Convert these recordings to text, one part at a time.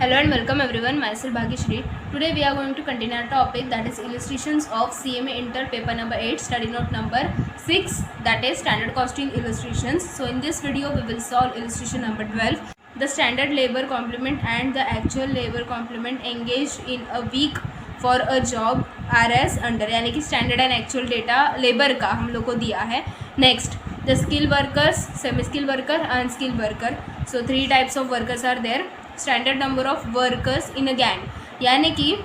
Hello and welcome everyone. Myself Bhagyashree. Today we are going to continue our topic, that is illustrations of CMA Inter paper number 8, study note number 6, that is standard costing illustrations. So in this video we will solve illustration number 12. The standard labor complement and the actual labor complement engaged in a week for a job RS under, यानी कि standard and actual data labour का हम लोग को दिया है. Next, the skill workers, semi skill worker, unskill worker. So 3 types of workers are there. Standard number of workers in a gang, यानी कि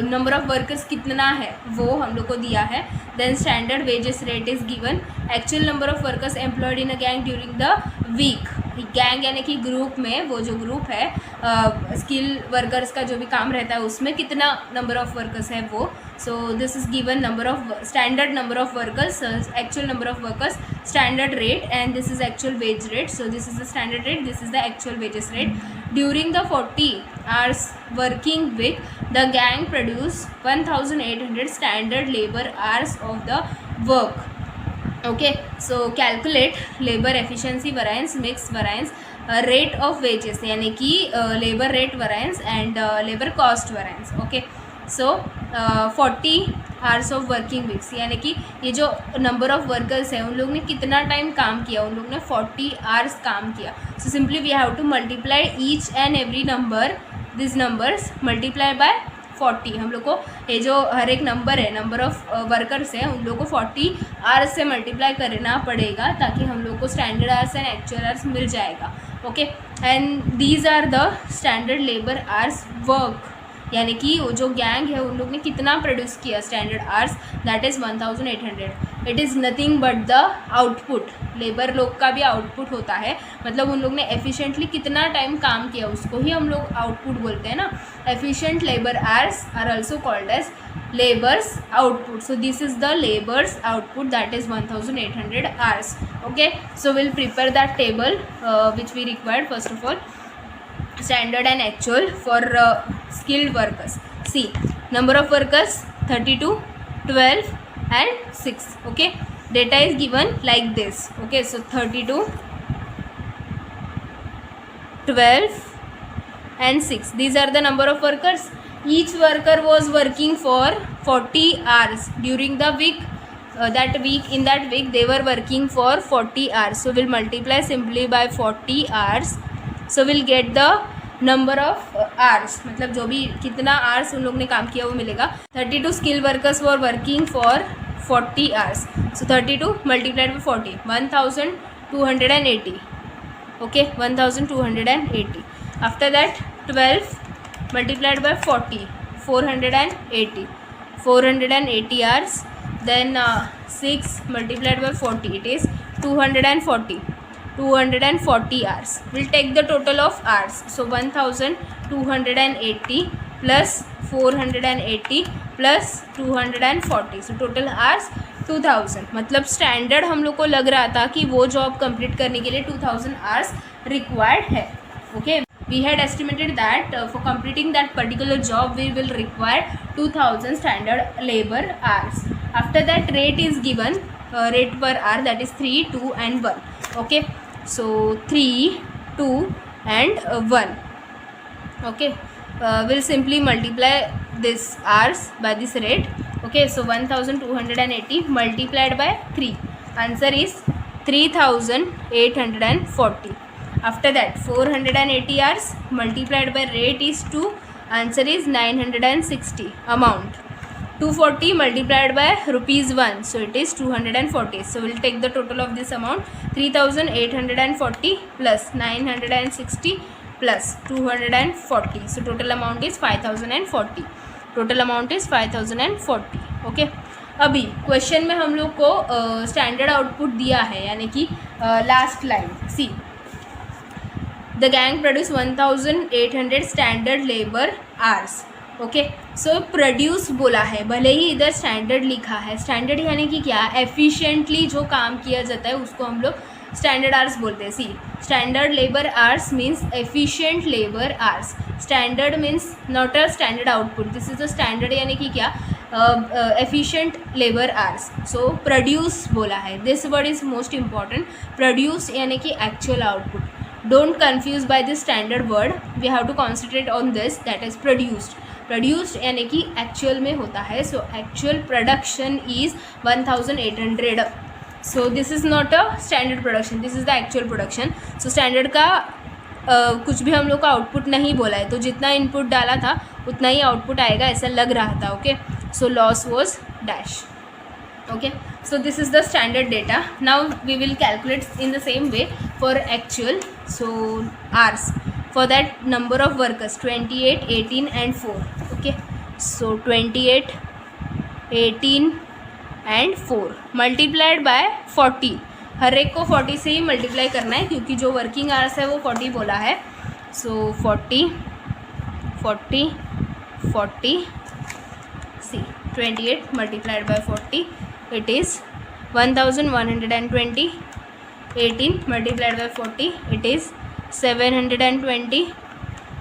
नंबर ऑफ वर्कर्स कितना है वो हम लोग को दिया है. Then standard wages rate is given. Actual number of workers employed in a gang during the week. Gang यानी कि ग्रुप में, वो जो ग्रुप है स्किल वर्कर्स का जो भी काम रहता है उसमें कितना नंबर ऑफ वर्कर्स है वो. सो this is given number of standard number of workers, actual number of workers, standard rate, and this is actual wage rate. So this is the standard rate, this is the actual wages rate. During the 40 hours working week, the gang produce 1800 standard labor hours of the work. Okay, so calculate labor efficiency variance, mix variance, rate of wages यानी कि labor rate variance and labor cost variance. Okay, so 40 hours of working weeks, यानी कि ये जो number of workers है उन लोग ने कितना टाइम काम किया, उन लोग ने 40 hours काम किया. So simply we have to multiply each and every number, this numbers multiply by 40. हम लोग को ये जो हर एक नंबर है, नंबर ऑफ वर्कर्स है, उन लोग को 40 आवर्स से मल्टीप्लाई करना पड़ेगा ताकि हम लोग को standard hours and actual hours मिल जाएगा. Okay, and these are the standard labour hours work, यानी कि वो जो गैंग है उन लोग ने कितना प्रोड्यूस किया standard hours, that is 1800. It is nothing but the output. Labour लोग का भी आउटपुट होता है, मतलब उन लोग ने एफिशिएंटली कितना टाइम काम किया उसको ही हम लोग आउटपुट बोलते हैं ना. Efficient labour hours are also called as labours output. So this is the labours output, that is 1800 hours. Okay, so we'll prepare that table which we required. First of all, standard and actual for skilled workers. See, number of workers 32, 12 and 6. Okay, data is given like this. Okay, so 32, 12 and 6, these are the number of workers. Each worker was working for 40 hours during the week. That week, in that week they were working for 40 hours. So we'll multiply simply by 40 hours. So we'll get the number of hours, मतलब जो भी कितना hours उन लोग ने काम किया वो मिलेगा. 32 skill workers were working for 40 hours. So 32 multiplied by 40, 1280. Okay, 1280. After that 12 multiplied by 40, 480 hours. Then 6 multiplied by 40, it is 240 hours. We'll take the total of hours. So 1280 plus 480 plus 240. So total hours 2000. मतलब standard हम लोग को लग रहा था कि वो job complete करने के लिए 2000 hours रिक्वायर्ड है. Okay, we had estimated that for completing that particular job we will require 2000 standard labor hours. After that, rate is given, rate per hour, that is 3, 2 and 1. Okay, so 3, 2 and 1. Okay, we'll simply multiply this hours by this rate. Okay, so 1280 multiplied by 3, answer is 3840. After that, 480 hours multiplied by rate is 2, answer is 960 amount. 240 multiplied by rupees 1, so it is 240. So we'll take the total of this amount, 3840 plus 960 plus 240. So total amount is 5040. Total amount is 5040. Okay, अभी question में हम लोग को standard output दिया है, यानी कि last line. See, the gang produce 1800 standard labour hours. Okay, so produce बोला है, भले ही इधर स्टैंडर्ड लिखा है. स्टैंडर्ड यानी कि क्या, एफिशिएंटली जो काम किया जाता है उसको हम लोग स्टैंडर्ड आवर्स बोलते हैं. See, standard labour hours means efficient labour hours. Standard means not a standard output, this is a standard यानी कि क्या, efficient labour hours. So produce बोला है, this word is most important. Produce यानी कि actual output. Don't confuse by this standard word. We have to concentrate on this, that is produced. Produced यानी कि actual में होता है. So actual production is 1800. So this is not a standard production, this is the actual production. So standard का कुछ भी हम लोग का आउटपुट नहीं बोला है, तो जितना इनपुट डाला था उतना ही आउटपुट आएगा ऐसा लग रहा था. Okay, so loss was dash. Okay, so this is the standard data. Now we will calculate in the same way for actual. So hours, for that number of workers 28, 18 and 4. Okay, so 28, 18 and 4 multiplied by 40. हर एक को 40 से ही multiply करना है क्योंकि जो working hours है वो 40 बोला है. सो 40 40 40 सी 28 multiplied by 40 it is 1120. 18 multiplied by 40 it is 720.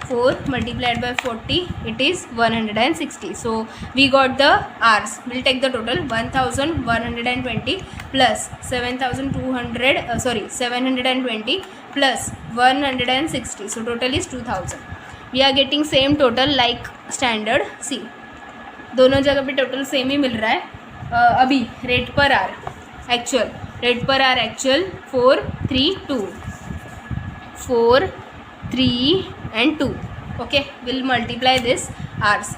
4 multiplied by 40 it is 160. So we got the hours. We'll take the total 1120 plus 720 plus 160. So total is 2000. We are getting same total like standard. See, दोनों जगह पे total same ही मिल रहा है. अभी rate पर are actual 4 3 2 4 3 and 2. Okay, we'll multiply this hours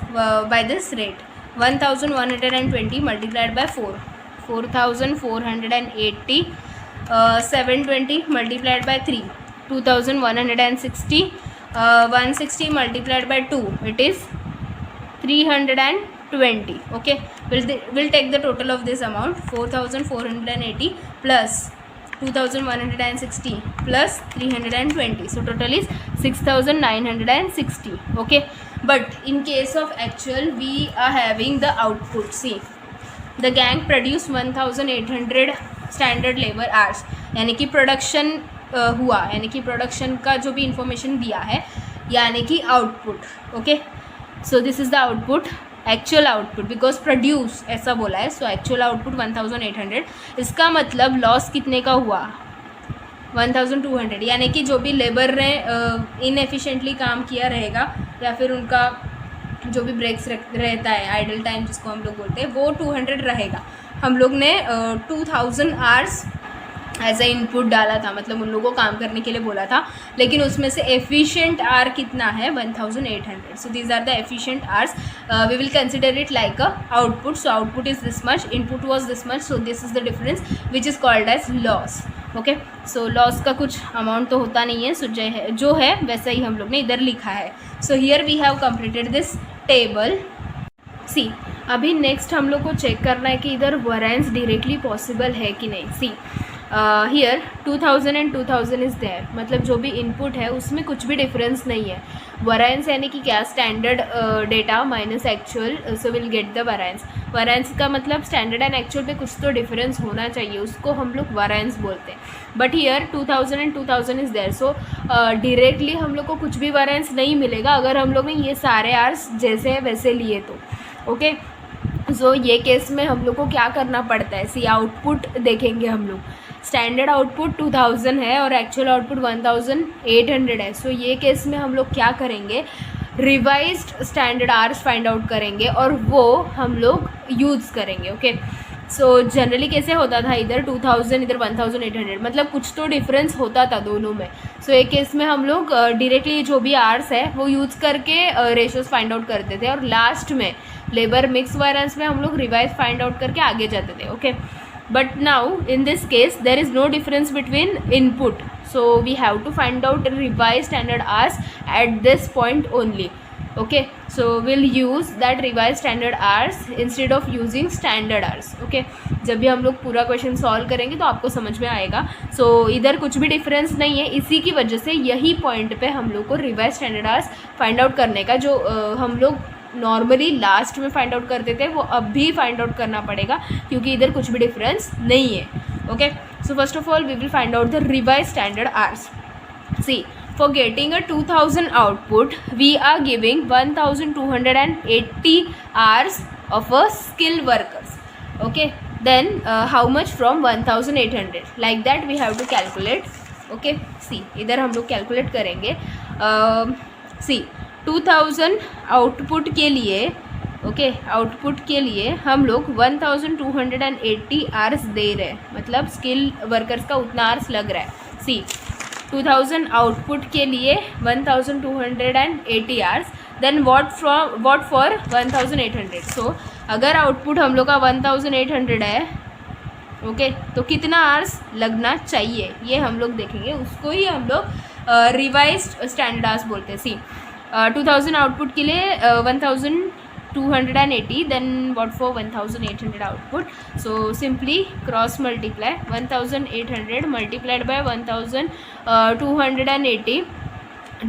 by this rate. 1120 multiplied by 4 4480. 720 multiplied by 3 2160. 160 multiplied by 2 it is 320. Okay, we'll take the total of this amount. 4480 plus 2160 plus 320. So total is 6960. Okay, but in case of actual we are having the output. See, the gang produced 1800 standard labor hours. यानी कि production हुआ, यानी कि production का जो भी information दिया है यानी कि output. Okay, so this is the output, actual output, because produce ऐसा बोला है. So actual output 1800. इसका मतलब लॉस कितने का हुआ? 1200. यानी कि जो भी लेबर ने इनएफिशिएंटली काम किया रहेगा या फिर उनका जो भी ब्रेक्स रहता है, आइडल टाइम जिसको हम लोग बोलते हैं, वो 200 रहेगा. हम लोग ने 2000 आवर्स एज ए इनपुट डाला था, मतलब उन लोगों को काम करने के लिए बोला था, लेकिन उसमें से एफिशिएंट आवर कितना है? 1800. So these are the efficient hours. We will consider it like a output. So output is this much, input was this much, so this is the difference which is called as loss. Okay, so loss का कुछ amount तो होता नहीं है, सो जो है वैसा ही हम लोग ने इधर लिखा है. So here we have completed this table. See, अभी नेक्स्ट हम लोग को चेक करना है कि इधर वेरिएंस डायरेक्टली पॉसिबल है कि नहीं. सी, हियर 2000 एंड 2000 इज़ देयर, मतलब जो भी इनपुट है उसमें कुछ भी डिफरेंस नहीं है. वेरिएंस यानी कि क्या? Standard data minus actual, so will get the variance. Variance का मतलब स्टैंडर्ड एंड एक्चुअल पे कुछ तो डिफरेंस होना चाहिए, उसको हम लोग वेरिएंस बोलते हैं. But here 2000 and 2000 is there, so directly हम लोग को कुछ भी वेरिएंस नहीं मिलेगा अगर हम लोग ने ये सारे आवर्स जैसे हैं वैसे लिए तो. ओके, सो ये केस में हम लोग को क्या करना पड़ता है? सी, आउटपुट देखेंगे हम लोग. स्टैंडर्ड आउटपुट 2000 है और एक्चुअल आउटपुट 1800 है. सो ये केस में हम लोग क्या करेंगे? Revised standard hours find out करेंगे और वो हम लोग यूज़ करेंगे. ओके, सो जनरली कैसे होता था? इधर 2000 इधर 1800, मतलब कुछ तो डिफरेंस होता था दोनों में. सो एक केस में हम लोग डायरेक्टली जो भी आवर्स है वो यूज़ करके रेशियोज फाइंड आउट करते थे और लास्ट में लेबर मिक्स वेरिएंस में हम लोग रिवाइज फाइंड आउट करके आगे जाते थे. Okay, but now in this case there is no difference between input, so we have to find out revised standard hours at this point only. Okay, so we'll use that revised standard hours instead of using standard hours. Okay, जब भी हम लोग पूरा question solve करेंगे तो आपको समझ में आएगा. सो इधर कुछ भी डिफरेंस नहीं है, इसी की वजह से यही पॉइंट पे हम लोग को revise standard hours find out करने का जो हम लोग नॉर्मली लास्ट में फाइंड आउट करते थे वो अब भी फाइंड आउट करना पड़ेगा क्योंकि इधर कुछ भी डिफरेंस नहीं है. Okay, so first of all we will find out the revise standard hours. See, for getting a 2000 output we are giving 1280 hours of a skilled workers. Okay, then how much from 1800? Like that we have to calculate okay see इधर हम लोग calculate करेंगे सी 2000 output के लिए okay output के लिए हम लोग 1280 आवर्स दे रहे हैं, मतलब स्किल वर्कर्स का उतना आवर्स लग रहा है। सी 2000 आउटपुट के लिए 1280 आवर्स, देन व्हाट फॉर 1800। सो अगर आउटपुट हम लोग का 1800 है ओके तो कितना आवर्स लगना चाहिए ये हम लोग देखेंगे, उसको ही हम लोग रिवाइज्ड स्टैंडर्ड आवर्स बोलते हैं। सी 2000 आउटपुट के लिए 1280, then what for 1800 output? So simply cross multiply 1800 multiplied by 1280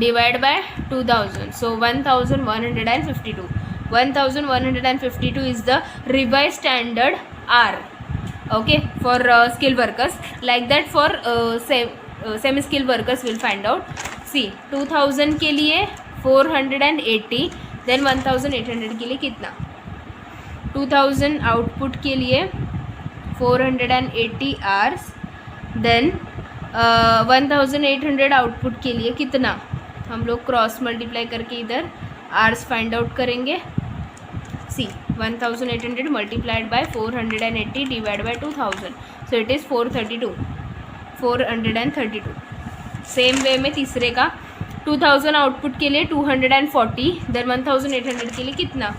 divided by 2000, so 1152. 1152 is the revised standard R, okay, for skilled workers. Like that for semi skilled workers will find out. See 2000 के लिए 480, then 1800 के लिए कितना, 2000 output के लिए 480 hours, then 1800 output के लिए कितना, हम लोग क्रॉस मल्टीप्लाई करके इधर आवर्स फाइंड आउट करेंगे। सी 1800 multiplied bye 480 divide by 2000, so it is 432। Same way में तीसरे का 2000 आउटपुट के लिए 240, देन 1800 के लिए कितना,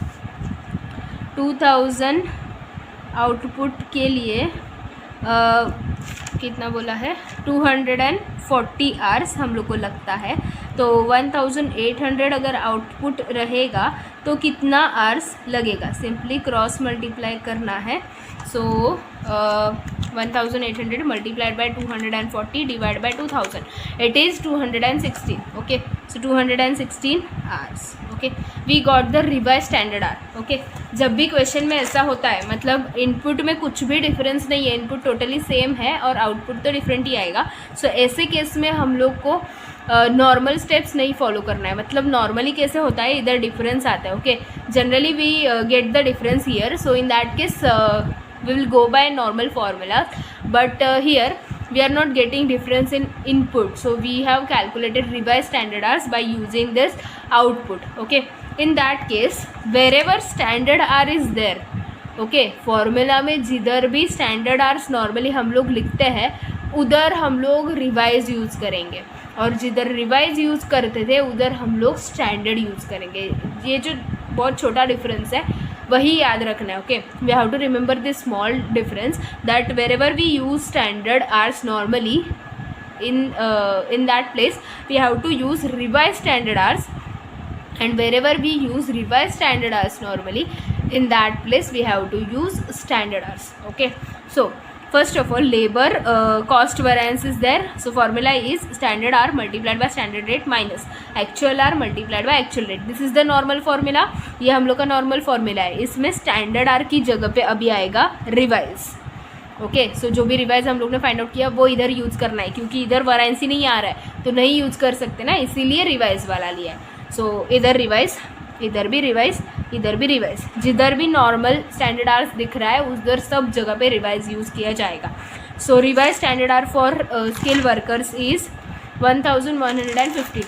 2000 आउटपुट के लिए कितना बोला है, 240 आवर्स हम लोग को लगता है। तो 1800 अगर आउटपुट रहेगा तो कितना आवर्स लगेगा, सिंपली क्रॉस मल्टीप्लाई करना है। So 1800 multiplied by 240 divide by 2000, it is 216, okay, so 216 hours, okay, we got the revise standard hour. Okay, जब भी क्वेश्चन में ऐसा होता है, मतलब इनपुट में कुछ भी डिफरेंस नहीं है, इनपुट टोटली सेम है और आउटपुट तो डिफरेंट ही आएगा, सो ऐसे केस में हम लोग को नॉर्मल स्टेप्स नहीं फॉलो करना है। मतलब नॉर्मली कैसे होता है, इधर डिफरेंस आता है, okay, generally we get the difference here, so in that case we will go by normal formulas, but here we are not getting difference in input, so we have calculated revised standard hours by using this output. Okay, in that case wherever standard hour is there, okay, formula में जिधर भी standard hours normally हम लोग लिखते हैं उधर हम लोग रिवाइज यूज़ करेंगे, और जिधर रिवाइज यूज़ करते थे उधर हम लोग स्टैंडर्ड यूज़ करेंगे। ये जो बहुत छोटा डिफरेंस है वही याद रखना है। Okay, we have to remember this small difference that wherever we use standard hours normally in that place we have to use revised standard hours, and wherever we use revised standard hours normally in that place we have to use standard hours. Okay, so first of all labor cost variance is there, so formula is standard hour multiplied by standard rate minus actual hour multiplied by actual rate. This is the normal formula, ये हम लोग का normal formula है। इसमें standard are की जगह पे अभी आएगा रिवाइज। ओके, सो जो भी रिवाइज हम लोग ने फाइंड आउट किया वो इधर यूज़ करना है, क्योंकि इधर वैरेंसी नहीं आ रहा है तो नहीं यूज़ कर सकते ना, इसीलिए रिवाइज वाला लिया है। सो इधर रिवाइज, इधर भी रिवाइज, इधर भी रिवाइज, जिधर भी नॉर्मल स्टैंडर्ड आवर्स दिख रहा है उधर सब जगह पे रिवाइज यूज़ किया जाएगा। So revise standard hour for skill workers is 1152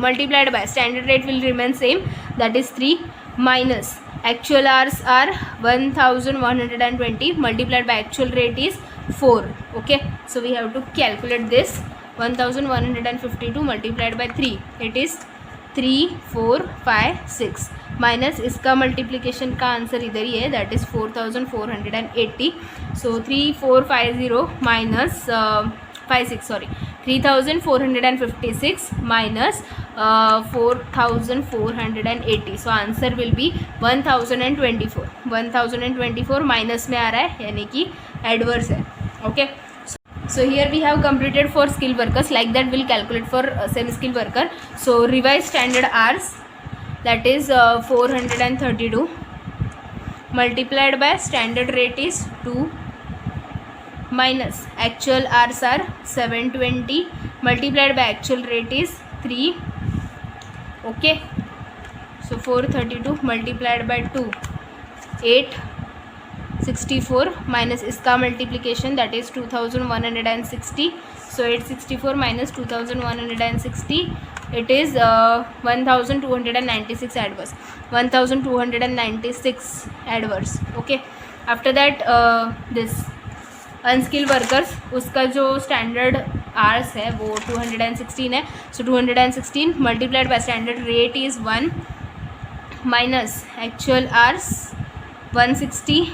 multiplied by standard rate will remain same, that is 3, minus actual hours are 1120 multiplied by actual rate is 4. Okay, so we have to calculate this 1152 multiplied by 3, it is 3456 minus इसका multiplication का answer इधर ही है, that is 4480. So 3450 minus 3456 minus 4480. So answer will be 1024 minus में आ रहा है, यानी कि एडवर्स है. Okay, so here we have completed for skilled workers, like that we'll calculate for semi skilled worker. So revised standard hours, that is 432 multiplied by standard rate is 2 minus actual hours are 720 multiplied by actual rate is 3. Okay, so 432 multiplied by 2 8 64 minus इसका multiplication that is 2160. So 864 minus 2160, it is 1296 adverse, 1296 adverse. Okay, after that this unskilled workers, उसका जो standard hours है वो 216 है. सो 216 multiplied by standard rate is 1 minus actual hours 160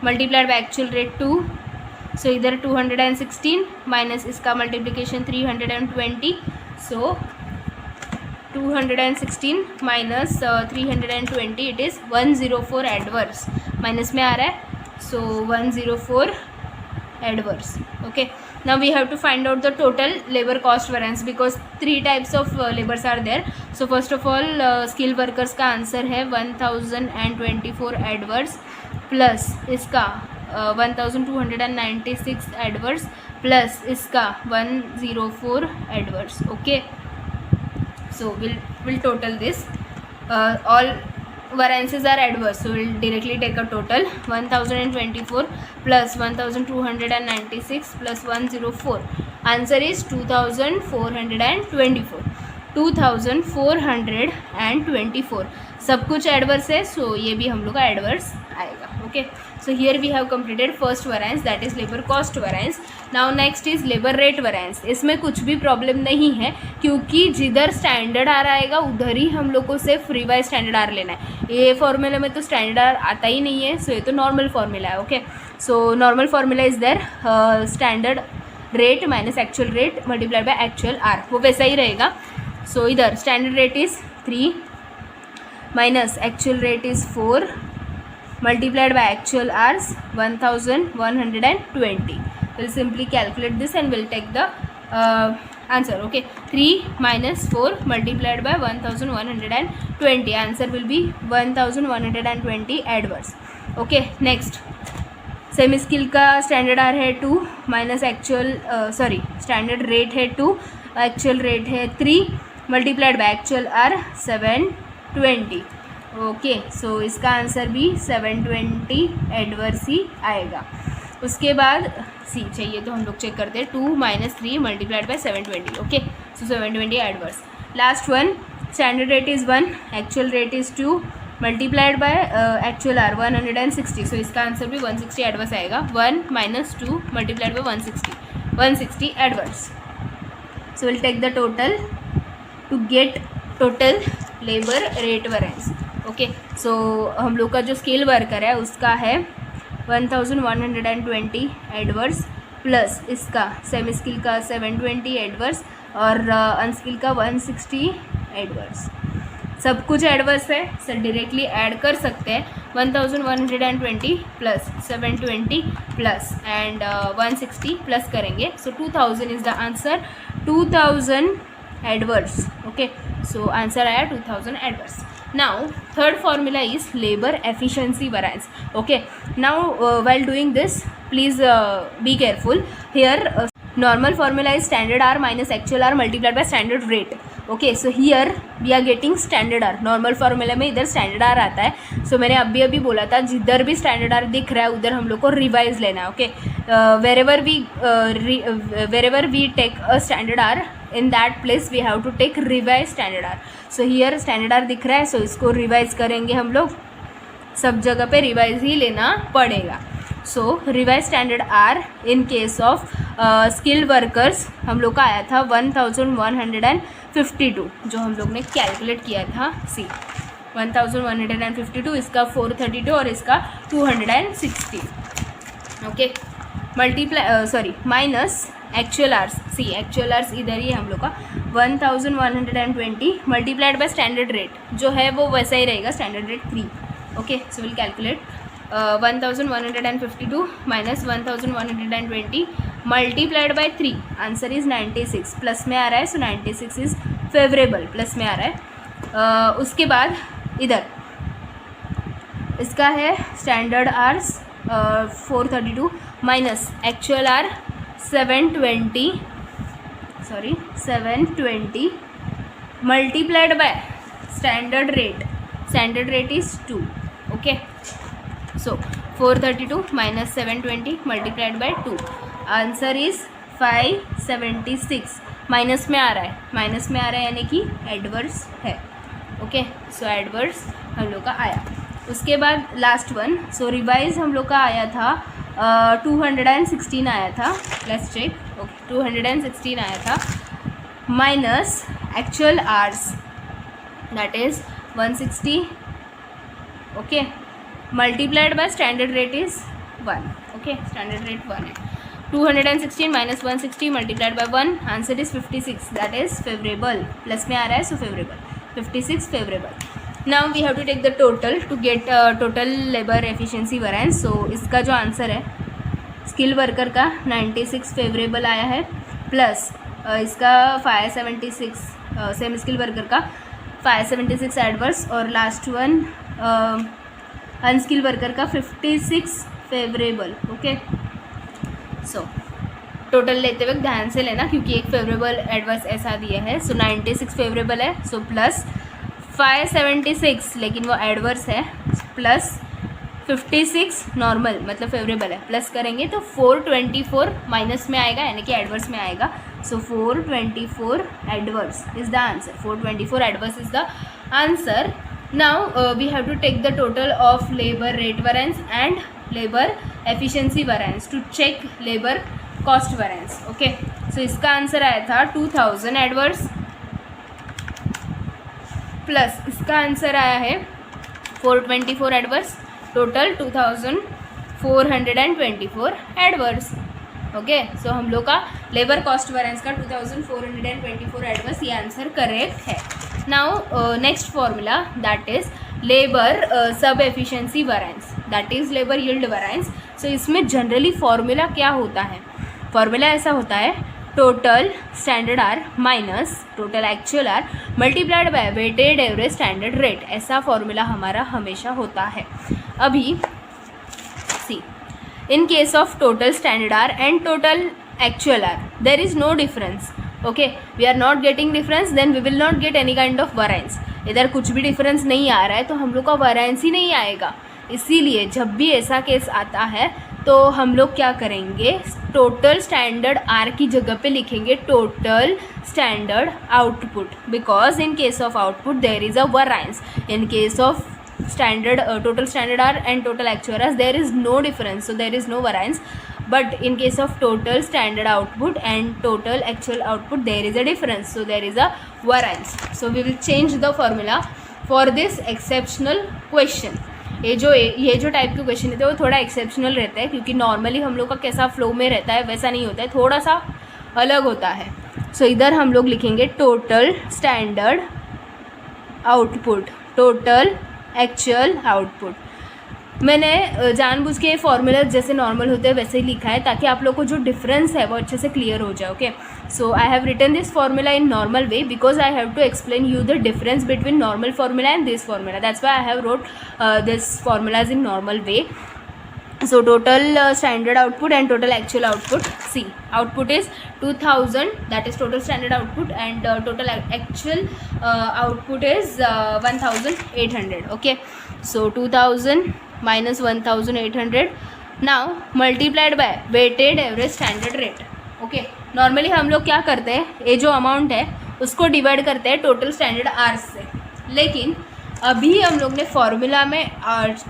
multiplied by actual rate 2. सो इधर 216 minus इसका multiplication 320. So 216 minus 320 it is 104 adverse. Minus में आ रहा है. सो 104 adverse. Okay, now we have to find out the total labor cost variance because 3 types of labors are there. So first of all skilled workers का answer है 1024 adverse plus इसका 1296 adverse plus इसका 104 adverse. Okay, so we'll total this. All variances are adverse, so we'll directly take a total. 1024 plus 1296 plus 104. Answer is 2424. 2424 सब कुछ adverse है, so ये भी हम लोग का एडवर्स आएगा. Okay, so here we have completed first variance that is labour cost variance. Now next is labour rate variance. इसमें कुछ भी प्रॉब्लम नहीं है क्योंकि जिधर स्टैंडर्ड आर आएगा उधर ही हम लोग को सिर्फ रिवाइज स्टैंडर्ड आर लेना है. ये फॉर्मूला में तो स्टैंडर्ड आर आता ही नहीं है, सो ये तो नॉर्मल फॉर्मूला है. Okay, so normal formula is there standard rate minus actual rate multiplied by actual hour, वो वैसा ही रहेगा. सो इधर standard rate is 3 minus actual rate is 4 multiplied by actual hours 1120. We'll simply calculate this and we'll take the answer. Okay, 3 minus 4 multiplied by 1120. Answer will be 1120 adverse. Okay, next semi skill का standard are है 2 minus actual standard rate है 2, actual rate है 3 multiplied by actual are 720. Okay, so इसका answer भी 720 adverse ही आएगा. उसके बाद सी चाहिए तो हम लोग चेक करते हैं 2 minus 3 multiplied by 720. Okay, so 720 adverse. Last one, standard rate is 1, actual rate is 2 multiplied by actual hour 160. So इसका आंसर भी 160 एडवर्स आएगा. 1 minus 2 multiplied by 160 adverse. So will take the total to get total labour rate variance. Okay, so हम लोग का जो skill worker है उसका है 1120 एडवर्स प्लस इसका सेमी स्किल का 720 एडवर्स और अनस्किल का 160 एडवर्स. सब कुछ एडवर्स है, सर डायरेक्टली ऐड कर सकते हैं. 1120 प्लस 720 प्लस एंड 160 प्लस करेंगे. सो 2000 is the answer. 2000 adverse. Okay, so answer आया 2000 adverse. Now third formula is labor efficiency variance. Okay, now while doing this please be careful here. Normal formula is standard R minus actual R multiplied by standard rate. Okay, so here we are getting standard R. Normal formula में इधर standard R आता है. So मैंने अभी बोला था जिधर भी standard R दिख रहा है उधर हम लोग को revise लेना है. Okay, wherever we take a standard R, in that place we have to take revise standard R. So here standard R दिख रहा है, so इसको revise करेंगे हम लोग. सब जगह पे revise ही लेना पड़ेगा. So revise standard hour in case of skilled workers हम लोग का आया था 1152, जो हम लोग ने कैलकुलेट किया था. सी 1152, इसका 432 और इसका 260. Okay, multiply minus actual hours. See actual hours इधर ही हम लोग का 1120 मल्टीप्लाइड बाय स्टैंडर्ड रेट जो है वो वैसा ही रहेगा, standard rate 3. Okay, so will calculate 1152 minus 1120 multiplied by 3. Answer is 96. Plus में आ रहा है, सो 96 इज़ फेवरेबल, प्लस में आ रहा है. उसके बाद इधर इसका है standard hours 432 minus actual are 720 multiplied by standard rate. Standard rate is 2. Okay, so 432 minus 720 multiplied by 2. Answer is 576. Minus में आ रहा है यानी कि एडवर्स है. ओके, सो एडवर्स हम लोग का आया. उसके बाद लास्ट वन. सो रिवाइज हम लोग का आया था 216 आया था. Let's check. ओके, 216 आया था minus actual hours that is 160. Okay, multiplied by standard rate is 1. Okay, standard rate 1 है. 216 minus 160 multiplied by 1. Answer is 56. That is favourable. Plus में आ रहा है so favourable. 56 favourable. Now we have to take the total to get total labour efficiency variance. So इसका जो answer है skill worker का 96 favourable आया है, प्लस इसका 576 सेम स्किल वर्कर का 576 एडवर्स, और लास्ट वन अनस्किल वर्कर का 56 फेवरेबल. ओके, सो टोटल लेते वक्त ध्यान से लेना क्योंकि एक फेवरेबल एडवर्स ऐसा दिया है. सो 96 फेवरेबल है, सो प्लस 576 लेकिन वो एडवर्स है, प्लस 56 नॉर्मल मतलब फेवरेबल है. प्लस करेंगे तो 424 माइनस में आएगा यानी कि एडवर्स में आएगा. सो 424 adverse is the answer. 424 adverse is the answer. Now we have to take the total of labor rate variance and labor efficiency variance to check labor cost variance. Okay, so इसका answer आया था 2000 adverse, plus इसका answer आया है 424 adverse. Total 2424 adverse. Okay, so हम लोग का labour cost variance का 2424 एडवर्स ये आंसर करेक्ट है. Now next formula that is labour sub efficiency variance that is labour yield variance. So इसमें जनरली फॉर्मूला क्या होता है? फॉर्मूला ऐसा होता है total standard hour minus total actual hour multiplied by weighted average standard rate. ऐसा formula हमारा हमेशा होता है. अभी सी in case of total standard R and total actual R there is no difference. Okay, we are not getting difference, then we will not get any kind of variance. इधर कुछ भी difference नहीं आ रहा है तो हम लोग का वेरिएंस ही नहीं आएगा. इसीलिए जब भी ऐसा केस आता है तो हम लोग क्या करेंगे, टोटल स्टैंडर्ड आर की जगह पे लिखेंगे total standard output, because in case of output there is a variance. In case of standard total standard R and total actual R there is no difference, so there is no variance. But in case of total standard output and total actual output there is a difference, so there is a variance. So we will change the formula for this exceptional question. ये जो type के question रहते हैं वो थोड़ा exceptional रहता है क्योंकि नॉर्मली हम लोग का कैसा फ्लो में रहता है वैसा नहीं होता है, थोड़ा सा अलग होता है. सो इधर हम लोग लिखेंगे total standard output total actual output. मैंने जानबूझ के फॉर्मूला जैसे नॉर्मल होते हैं वैसे ही लिखा है ताकि आप लोग को जो डिफरेंस है वो अच्छे से क्लियर हो जाए. Okay, so I have written this formula in normal way because I have to explain you the difference between normal formula and this formula. That's why I have wrote this formulas in normal way. So total standard output and total actual output. See, output is 2000, that is total standard output, and total actual output is 1800. Okay, so 2000 minus 1800 now multiplied by weighted average standard rate. Okay, normally हम लोग क्या करते हैं, ये जो amount है उसको divide करते हैं टोटल स्टैंडर्ड आर्स से, लेकिन अभी हम लोग ने फॉर्मूला में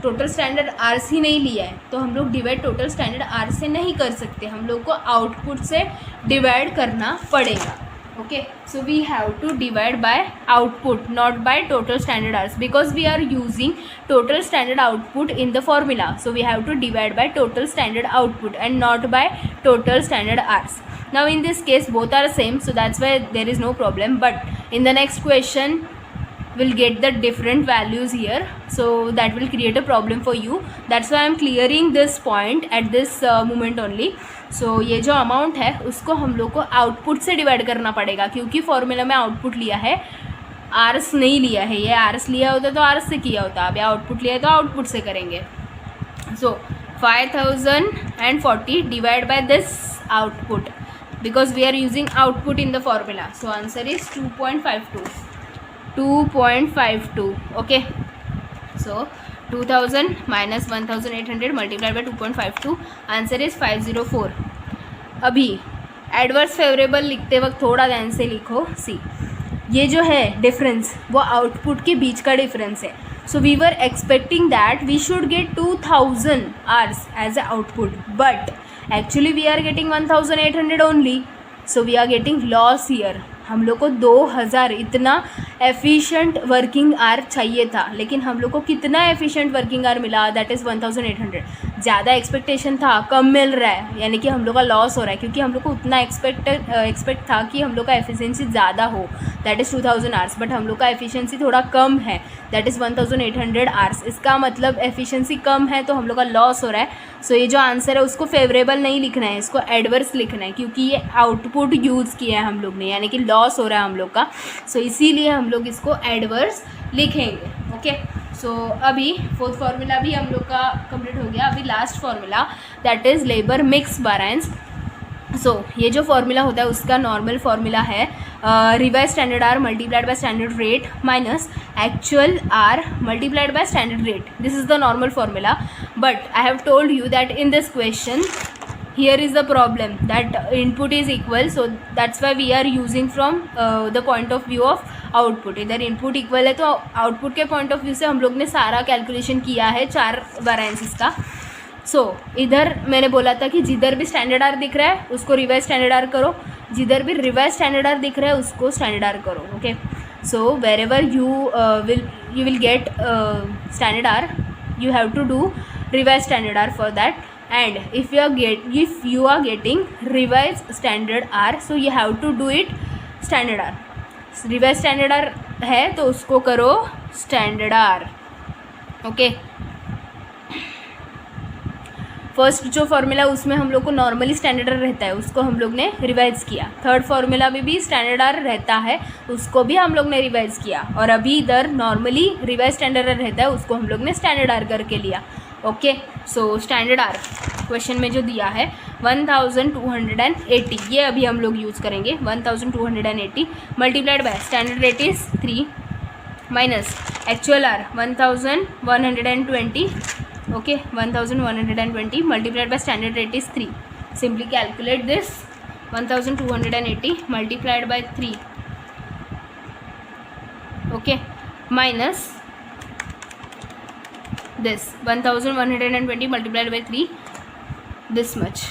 टोटल स्टैंडर्ड आर्स ही नहीं लिया है तो हम लोग डिवाइड टोटल स्टैंडर्ड आर्स से नहीं कर सकते, हम लोग को आउटपुट से डिवाइड करना पड़ेगा. Okay, so we have to divide by output not by total standard hours because we are using total standard output in the formula. So we have to divide by total standard output and not by total standard hours. Now in this case both are same, so that's why there is no problem, but in the next question will get the different values here, so that will create a problem for you. That's why I am clearing this point at this moment only. So ये जो amount है उसको हम लोग को output से divide करना पड़ेगा क्योंकि फॉर्मूला में आउटपुट लिया है, आर्स नहीं लिया है. ये आर्स लिया होता तो आर्स से किया होता, अभी आउटपुट लिया है तो आउटपुट से करेंगे. सो 5040 divide by this output because we are using output in the formula. So answer is 2.52. Okay, so 2000 minus 1800 multiplied by 2.52, answer is 504. अभी एडवर्स फेवरेबल लिखते वक्त थोड़ा ध्यान से लिखो. सी, ये जो है डिफरेंस वो आउटपुट के बीच का डिफरेंस है. So we were expecting that we should get 2000 hours as a output, but actually we are getting 1800 only. So we are getting loss here. हम लोग को 2000 इतना एफिशिएंट वर्किंग आवर चाहिए था, लेकिन हम लोग को कितना एफिशिएंट वर्किंग आवर मिला, दैट इज़ 1800. ज़्यादा एक्सपेक्टेशन था, कम मिल रहा है, यानी कि हम लोग का लॉस हो रहा है, क्योंकि हम लोग को उतना एक्सपेक्ट था कि हम लोग का एफिशिएंसी ज़्यादा हो, दैट इज़ 2000 आवर्स, बट हम लोग का एफिशिएंसी थोड़ा कम है, दैट इज़ 1800 आवर्स. इसका मतलब एफिशिएंसी कम है तो हम लोग का लॉस हो रहा है. सो ये जो आंसर है उसको फेवरेबल नहीं लिखना है, इसको एडवर्स लिखना है, क्योंकि ये आउटपुट यूज़ किया है हम लोग ने, यानी कि लॉस हो रहा है हम लोग का. सो इसीलिए हम लोग इसको एडवर्स लिखेंगे. ओके. सो अभी फोर्थ फार्मूला भी हम लोग का कंप्लीट हो गया. अभी last formula, that is labour mix variance. So ये जो फार्मूला होता है उसका नॉर्मल फार्मूला है revise standard hour multiplied by standard rate minus actual hour multiplied by standard rate. This is the normal formula, but I have told you that in this question here is the problem that input is equal, so that's why we are using from the point of view of output. इधर input equal है तो output के point of view से हम लोग ने सारा calculation किया है 4 variances का. सो इधर मैंने बोला था कि जिधर भी स्टैंडर्ड आर दिख रहा है उसको रिवाइज स्टैंडर्ड आर करो, जिधर भी रिवाइज स्टैंडर्ड आर दिख रहा है उसको स्टैंडर्ड आर करो. Okay. So wherever you will get standard R, you have to do revised standard R for that. And if you are getting revised standard R, so you have to do it standard R. revised standard R है तो उसको करो standard R. Okay. First जो formula उसमें हम लोग को normally standard are रहता है, उसको हम लोग ने रिवाइज किया. थर्ड फार्मूला में भी स्टैंडर्ड आर रहता है, उसको भी हम लोग ने रिवाइज किया. और अभी इधर नॉर्मली रिवाइज स्टैंडर्ड आर रहता है, उसको हम लोग ने स्टैंडर्ड आर करके लिया. Okay. So standard hour question में जो दिया है 1280, ये अभी हम लोग यूज़ करेंगे. 1280 multiplied by standard rate is 3 minus actual hour 1120. okay, 1120 multiplied by standard rate is 3. Simply calculate this. 1280 multiplied by 3, okay, minus this 1120 multiplied by 3, this much.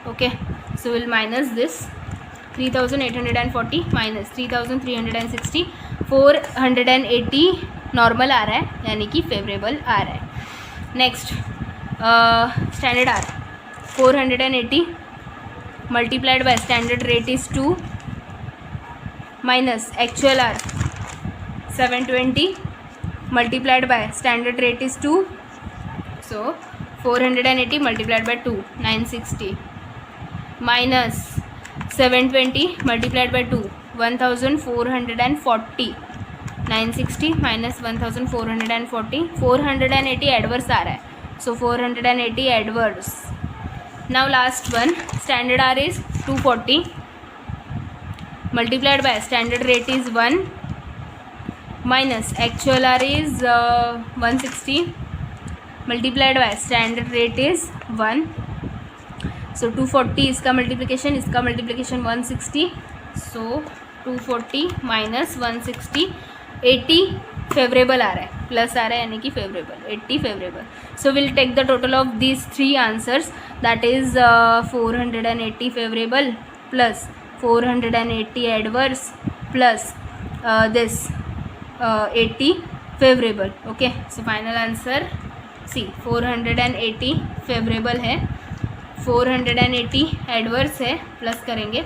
Okay, so we'll minus this. 3840 minus 3360, 480 normal आ रहा है, यानी कि favourable आ रहा है. Next standard R 480 multiplied by standard rate is 2 minus actual are 720 multiplied by standard rate is 2. So 480 multiplied by 2 960 minus 720 multiplied by 2 1440 960 minus 1440 480 adverse आ रहा है. So 480 adverse. Now last one standard R is 240 multiplied by standard rate is 1 minus actual hour is 160 multiplied by standard rate is 1. So 240 इसका multiplication 160. So 240 minus 160 80 favourable आ रहा है, plus आ रहा है, यानी कि favourable 80 favourable. So will take the total of these 3 answers, that is 480 favourable plus 480 adverse plus this 80 favourable. Okay. So final answer see 480 favourable है, 480 एडवर्स है, प्लस करेंगे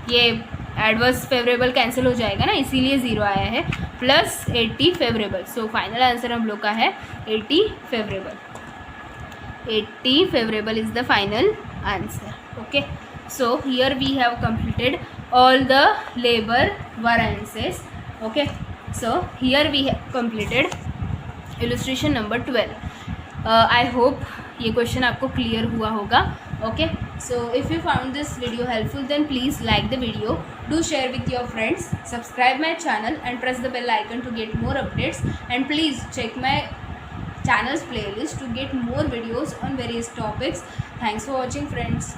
ये एडवर्स फेवरेबल कैंसिल हो जाएगा ना, इसीलिए 0 आया है, plus 80 favourable. So final answer हम लोग का है 80 favourable. 80 favourable is the final answer. Okay. So here we have completed all the labour variances. Okay. So here we have completed illustration number 12. I hope ये question आपको clear हुआ होगा. Okay, so if you found this video helpful, then please like the video, do share with your friends, subscribe my channel and press the bell icon to get more updates, and please check my channel's playlist to get more videos on various topics. Thanks for watching, friends.